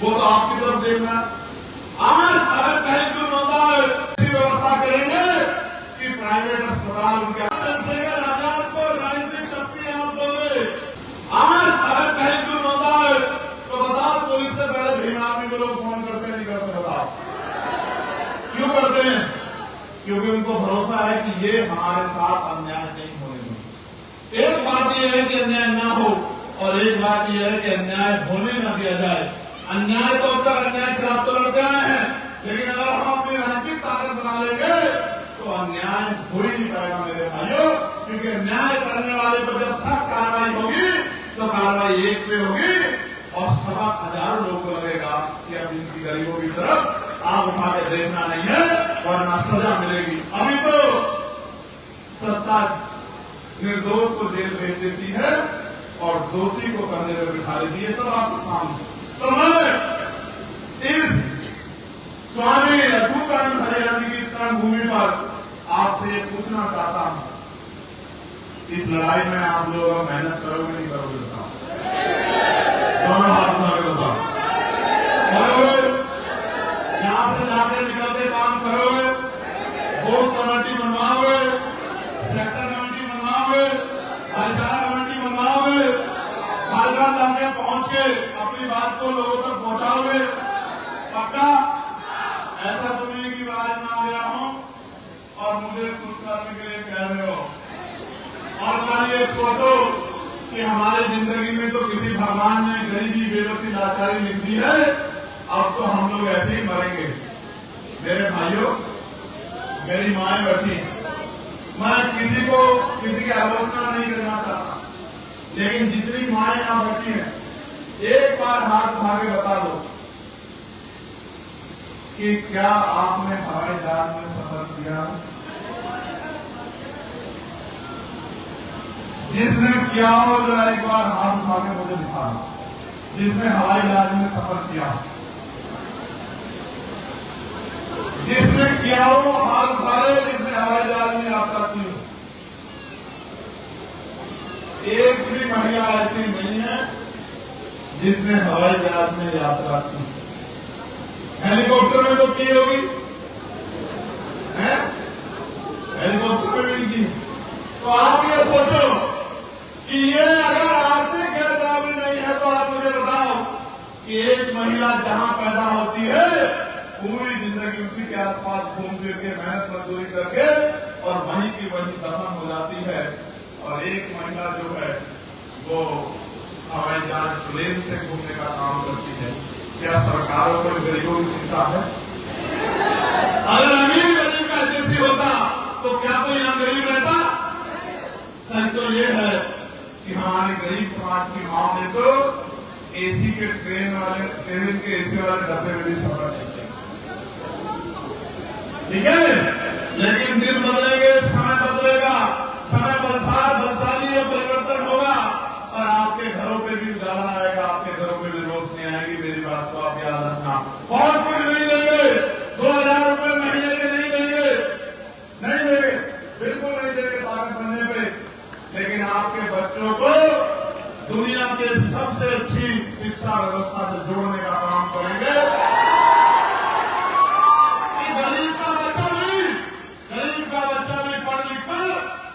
वो तो आपकी तरफ देखना। आज अगर कहीं कोई होता है ऐसी व्यवस्था करेंगे कि प्राइवेट अस्पताल उनके आजाद को राजनीतिक शक्ति आप दोगे। आज अगर कहीं कोई होता है तो बताओ, पुलिस से पहले भीम आर्मी को लोग फोन करते नहीं करते? बताओ क्यों करते हैं? क्योंकि उनको भरोसा है कि ये हमारे साथ अन्याय नहीं होने देंगे। एक बात यह है कि अन्याय ना हो, और एक बात यह है कि अन्याय होने न दिया जाए। अन्याय तो अब तक अन्याय खिलाफ तो लड़ते आए हैं, लेकिन अगर हम अपनी राजनीतिक ताकत बना लेंगे तो अन्याय हो ही नहीं पाएगा मेरे भाइयों। क्योंकि अन्याय करने वाले पर जब सख्त कार्रवाई होगी तो कार्रवाई एक पे होगी और सबक हजारों लोगों को लगेगा कि अब इनकी गरीबों की तरफ आग उठा के देखना नहीं है, वरना सजा मिलेगी। अभी तो सत्ता निर्दोष को जेल भेज देती है और दोषी को कंधे पर बिठा देती है। सब आपके सामने। तो मैं इस स्वामी अच्युतानंद हरियाणा की कर्मभूमि पर आपसे ये पूछना चाहता हूं, इस लड़ाई में आप लोग मेहनत करोगे नहीं करोगे? बताओ, दोनों हाथ उठा के बताओ। करोगे? यहां से जाकर निकलते काम करोगे? बूथ कमेटी बनवाओगे, सेक्टर कमेटी बनवाओगे, भाईचारा कमेटी बनवाओगे, घर जाके पहुंच के अपनी बात को लोगों तक पहुंचाओगे? पक्का? ऐसा तो नहीं कि आज मान गया हूं और मुझे कुछ करने के लिए कह रहे हो। और कल ये सोचो कि हमारी जिंदगी में तो किसी भगवान ने गरीबी, बेबसी, लाचारी लिख दी है, अब तो हम लोग ऐसे ही मरेंगे। मेरे भाइयों, मेरी माएं बैठी, मैं किसी को किसी की आलोचना नहीं करना चाहता, लेकिन जितनी माएं यहां बैठी हैं, एक बार हाथ उठा के बता दो कि क्या आपने हवाई जहाज में सफर किया? जिसने किया हो जरा एक बार हाथ उठा के मुझे दिखा दो। जिसने हवाई जहाज में सफर किया, जिसने किया हो हाथ उठा ले। जिसने हवाई जहाज में यात्रा की हो, एक भी महिला ऐसी नहीं है जिसने हवाई जहाज में यात्रा की। हेलीकॉप्टर में तो की होगी, हेलीकॉप्टर में भी की। तो आप ये सोचो कि ये अगर आर्थिक गैरकानूनी नहीं है तो आप मुझे बताओ कि एक महिला जहां पैदा होती है पूरी जिंदगी उसी के आसपास घूम फिर के मेहनत मजदूरी करके और वहीं की वहीं दफन हो जाती है, और एक महिला जो है वो हवाई जहाज प्लेन से घूमने का काम करती है। क्या सरकारों को गरीबों की चिंता है? अगर अमीर गरीब का स्थिति होता तो क्या कोई यहां गरीब रहता? सच तो ये है कि हमारे गरीब समाज की माओ ने तो एसी के ट्रेन के एसी वाले डब्बे में भी सफर नहीं किया। ठीक है, लेकिन दिन बदलेंगे, समय बदलेगा, समय बलशाली और परिवर्तन होगा और आपके घरों पे भी उजाला आएगा, आपके घरों पे भी रोशनी आएगी। मेरी बात को आप याद रखना। और कुछ नहीं देंगे, 2000 रुपये महीने के नहीं देंगे, नहीं देंगे, बिल्कुल नहीं देंगे ताकत बनने पे, लेकिन आपके बच्चों को दुनिया के सबसे अच्छी शिक्षा व्यवस्था से जोड़ने का काम करेंगे। गरीब का बच्चा भी पढ़ लिख कर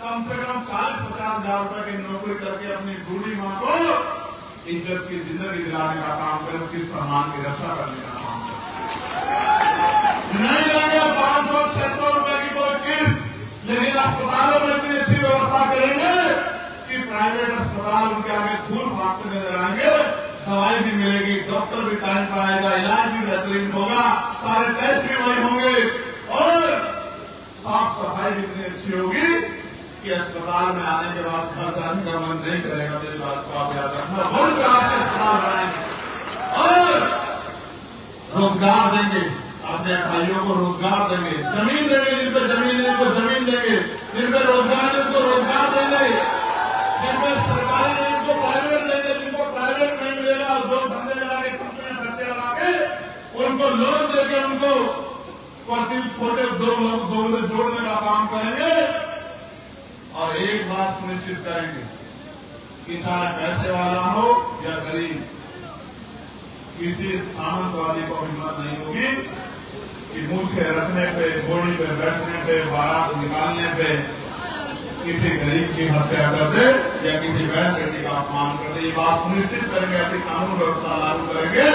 कम से कम 40-50 हजार रुपए की नौकरी करके अपनी बूढ़ी मां को इज्जत की जिंदगी दिलाने का काम करें, उसकी सम्मान की रक्षा करने का काम करें। नहीं लेंगे 500-600 रुपए की कोई किस्त, लेकिन अस्पतालों में इतनी अच्छी व्यवस्था करेंगे कि प्राइवेट अस्पताल उनके आगे धूल भागते नजर आएंगे। दवाई भी मिलेगी, डॉक्टर भी टाइम पर आएगा, इलाज भी बेहतरीन होगा, सारे टेस्ट भी वही होंगे और साफ सफाई भी इतनी अच्छी होगी कि अस्पताल में आने के बाद घर जाने का मन नहीं करेगा। मेरी बात को आप याद रखना। बहुत प्रकार से अस्पताल बनाएंगे और रोजगार देंगे, अपने भाइयों को रोजगार देंगे, जमीन देंगे, जिन पर जमीन है उनको जमीन देंगे, जिन पर रोजगार है उनको रोजगार देंगे, जिन पर सरकारी है उनको प्राइवेट देंगे, जिनको प्राइवेट नहीं मिलेगा जो धंधे लगा के कंपनी खर्चे लगा के उनको लोन देके उनको प्रति छोटे उद्योगों से जोड़ने का काम करेंगे। और एक बात सुनिश्चित करेंगे कि चाहे पैसे वाला हो या गरीब, किसी सामंतवादी को हिम्मत नहीं होगी कि मूछे रखने पे, घोड़ी पे बैठने पे, बारात निकालने पे किसी गरीब की हत्या कर दे या किसी बहन बेटी का अपमान कर दे। ये बात सुनिश्चित करेंगे, ऐसी कानून व्यवस्था लागू करेंगे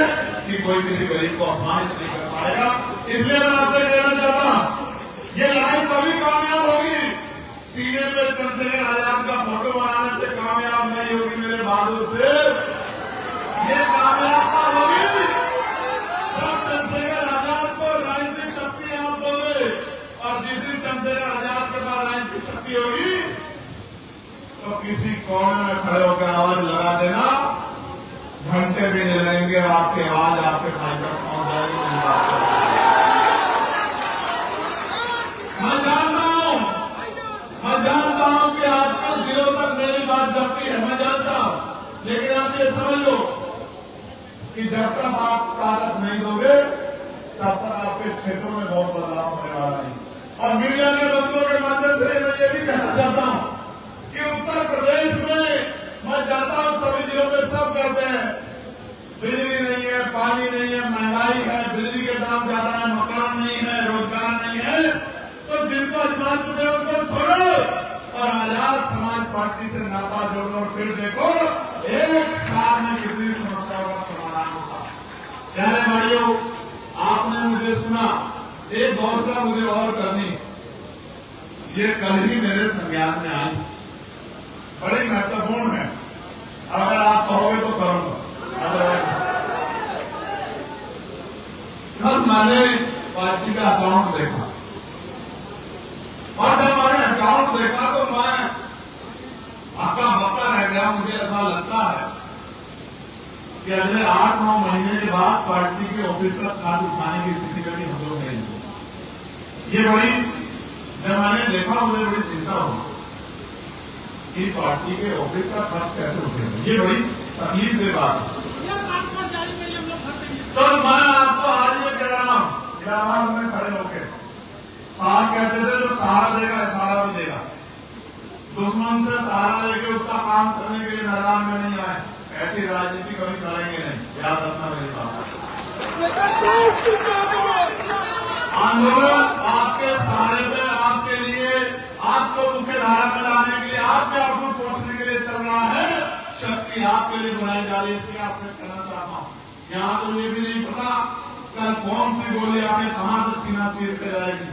कि कोई किसी गरीब को अपमानित नहीं कर पाएगा। इसलिए मैं आपसे कहना चाहता हूं, ये लड़ाई तभी कामयाब होगी, सीने पे चंद्रशेखर आजाद का फोटो बनाने से कामयाब नहीं होगी मेरे बहादुर से। ये कामयाब होगी जब चंद्रशेखर आजाद को राजनीतिक शक्ति आप दोगे, और जिस दिन चंद्रशेखर आजाद के पास राजनीतिक शक्ति होगी तो किसी कोने में खड़े होकर आवाज लगा देना, घंटे भी नहीं लगेंगे, आपकी आवाज आपके भाई तक पहुंच जाएगी। मैं जानता हूं कि आपके दिलों तक मेरी बात जाती है, मैं जानता हूं, लेकिन आप ये समझ लो कि जब तक आप ताकत नहीं दोगे तब तक आपके क्षेत्रों में बहुत बदलाव होने वाला नहीं। और मीडिया के बंधुओं के माध्यम से मैं ये भी कहना चाहता हूं कि उत्तर प्रदेश में मैं जाता हूं, सभी जिलों में सब कहते हैं बिजली नहीं है, पानी नहीं है, महंगाई है, बिजली के दाम ज्यादा है, मकान नहीं है, रोजगार नहीं है। तो जिनको अजमा चुके हैं उनको छोड़ो और आजाद समाज पार्टी से नाता जोड़ो और फिर देखो एक साल में कितनी समस्याओं का समाधान होता। प्यारे भाइयों, आपने मुझे सुना, एक घोषणा मुझे और करनी, ये कल ही मेरे संज्ञान में आई, बड़ी महत्वपूर्ण है। अगर आप कहोगे तो करूंगा, अदरवाइज कल मैंने पार्टी का अकाउंट देखा और जब मैंने अकाउंट देखा तो मैं हक्का बक्का रह गया। मुझे ऐसा लगता है कि अगले 8-9 महीने के बाद पार्टी के ऑफिस तक खाद उठाने की स्थिति में भी हम लोग नहीं होंगे। ये बड़ी, जब मैंने देखा मुझे बड़ी चिंता हुई कि पार्टी के ऑफिस का खर्च कैसे उठेगा। ये बड़ी तकलीफ की बात है। तो मैं आपको आज ये कह रहा हूं, इलाहाबाद में खड़े होकर साहब कहते थे जो सहारा देगा इशारा भी देगा। दुश्मन से सहारा लेके उसका काम करने के लिए मैदान में नहीं आए, ऐसी राजनीति कभी करेंगे नहीं, याद रखना मेरी बात। आंदोलन आपके सहारे पे, आपके लिए, आपको मुख्य धारा में लाने के लिए, आपके आंसू पहुंचने के लिए चल रहा है। शक्ति आपके लिए बनाई जा रही है, इसलिए आपसे कहना चाहता हूं, यहां तो ये भी नहीं पता कल कौन सी गोली आके कहां से सीना चीर के जाएगी।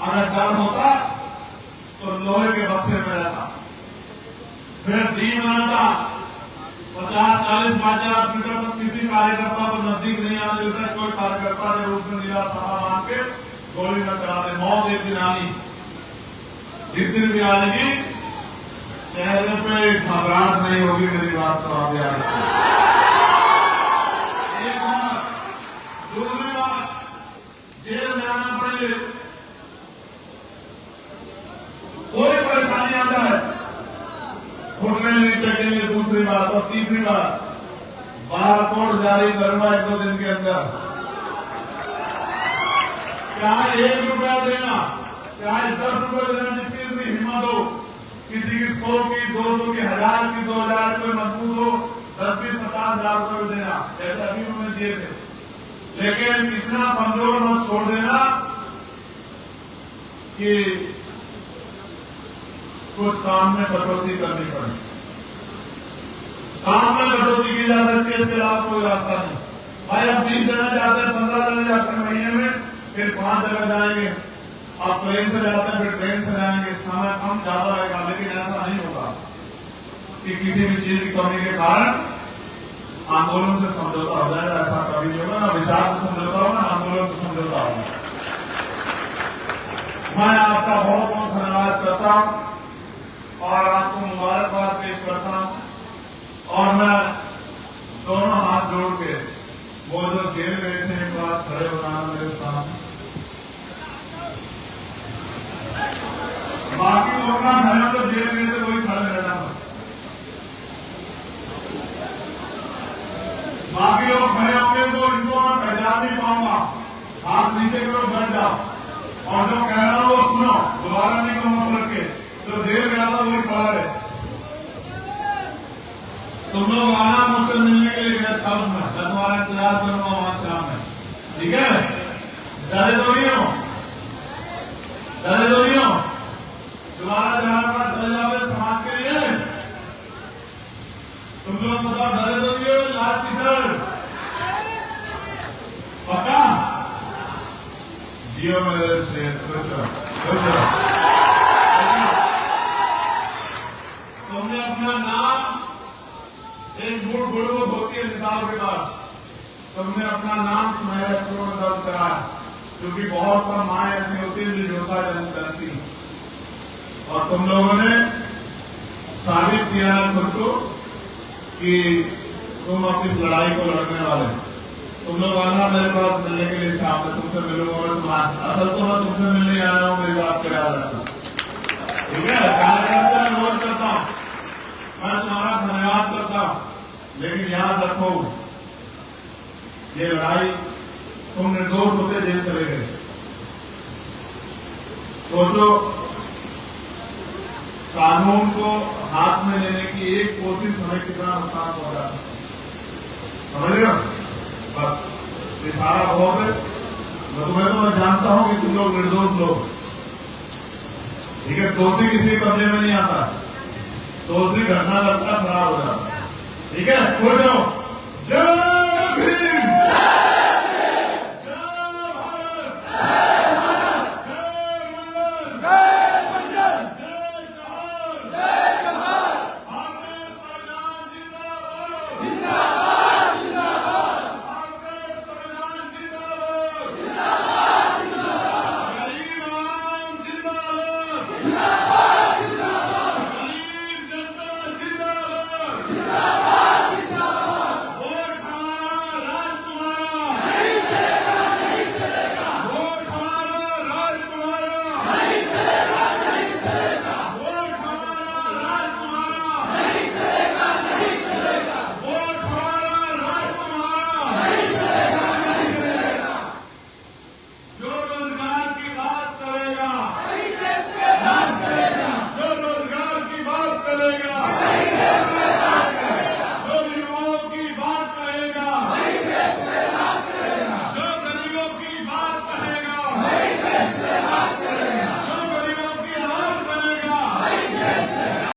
अगर डर होता तो लोहे के बक्से में रहता, फिर टीम बनाता, 50-40 बाजार मीटर तक किसी कार्यकर्ता को नजदीक नहीं आने देता। कोई कार्यकर्ता ने रूप में नीला सभा मान के गोली न चला दे। मौत एक दिन आनी, जिस दिन भी आएगी चेहरे पे घबराहट नहीं होगी। मेरी बात तो आप याद रखिए। एक बात, दूसरी बात, जेल जाना पड़े, कोई परेशानी आ जाए, घुटने नहीं टेकेंगे। दूसरी बात, और तीसरी बात, बाहर कोड जारी करूंगा 1-2 दिन के अंदर। चाहे 1 रुपया देना, चाहे 10 रुपये देना, जिसकी इतनी हिम्मत हो, किसी की 100 की, 200 की, 1000 की, 2000 कोई मजबूत हो, 10-20-50 हजार रुपये देना, जैसे अभी उन्होंने दिए थे। लेकिन इतना कमजोर मत छोड़ देना कि कुछ काम में कटौती करनी पड़े। काम में कटौती की जा सकती है, इसके अलावा कोई रास्ता नहीं। भाई अब 20 जगह जाते हैं, 15 जगह जाते हैं महीने में, फिर 5 जगह जाएंगे। अब ट्रेन से जाते हैं, फिर ट्रेन से जाएंगे, समय कम ज्यादा रहेगा। लेकिन ऐसा नहीं होगा कि किसी भी चीज की कमी के कारण आंदोलन से समझौता हो जाएगा। ऐसा कभी नहीं होगा, ना विचार से समझौता होगा, ना आंदोलन से समझौता होगा। मैं आपका बहुत बहुत धन्यवाद करता हूं और आपको मुबारकबाद पेश करता हूं। और मैं दोनों हाथ जोड़ के वो जो जेल गए थे एक बार खड़े बनाना मेरे सामने, बाकी लोग ना खड़े तो जेल गए थे वही खड़े रहना, बाकी लोग खड़े होंगे तो इनको मैं पहचान नहीं पाऊंगा। हाथ नीचे करो, बैठ जाओ, और जो कह रहा हो वो सुनो, दोबारा नहीं कहूंगा करके। जो जेल गया था वही खड़ा रहे। तुम लोग आना मुझसे मिलने के लिए गए था, मैं तुम्हारा इंतजार करूंगा वहां शाम में, ठीक है? डरे तो नहीं हो, डरे तो नहीं हो? दोबारा जाना पड़ा चले जाओगे समाज के लिए? तुम लोग बताओ, डरे तो नहीं हो? लाल टी शर्ट पक्का? जियो मेरे से तुमने अपना नाम एक मूड गुड़गुड़ होती है निकाल के बाद तुमने अपना नाम सुनहरे अक्षरों में दर्ज करा, क्योंकि बहुत कम माँ ऐसी होती है जो योद्धा जन्म करती, और तुम लोगों ने साबित किया है खुद को कि तुम अपनी लड़ाई को लड़ने वाले। तुम लोग आना मेरे पास मिलने के लिए, शाम में तुमसे मिलूंगा मैं। तुम्हारा असल तो मैं तुमसे मिलने आया हूं, मेरी बात करा रहा, ठीक है? कार्यकर्ता मैं रोज करता हूं, मैं तुम्हारा धन्यवाद करता हूं, लेकिन याद रखो ये लड़ाई तुम निर्दोष होते जेल चले गए। सोचो, कानून को हाथ में लेने की एक कोशिश हमें कितना नुकसान पहुंचा, समझ रहे हो? बस इशारा बहुत है। तुम्हें तो मैं जानता हूं कि तुम लोग निर्दोष लोग, ठीक है? दोषी किसी बदले में नहीं आता, दोषी घटना लगता खराब हो जाता, ठीक है? हो जाओ। जय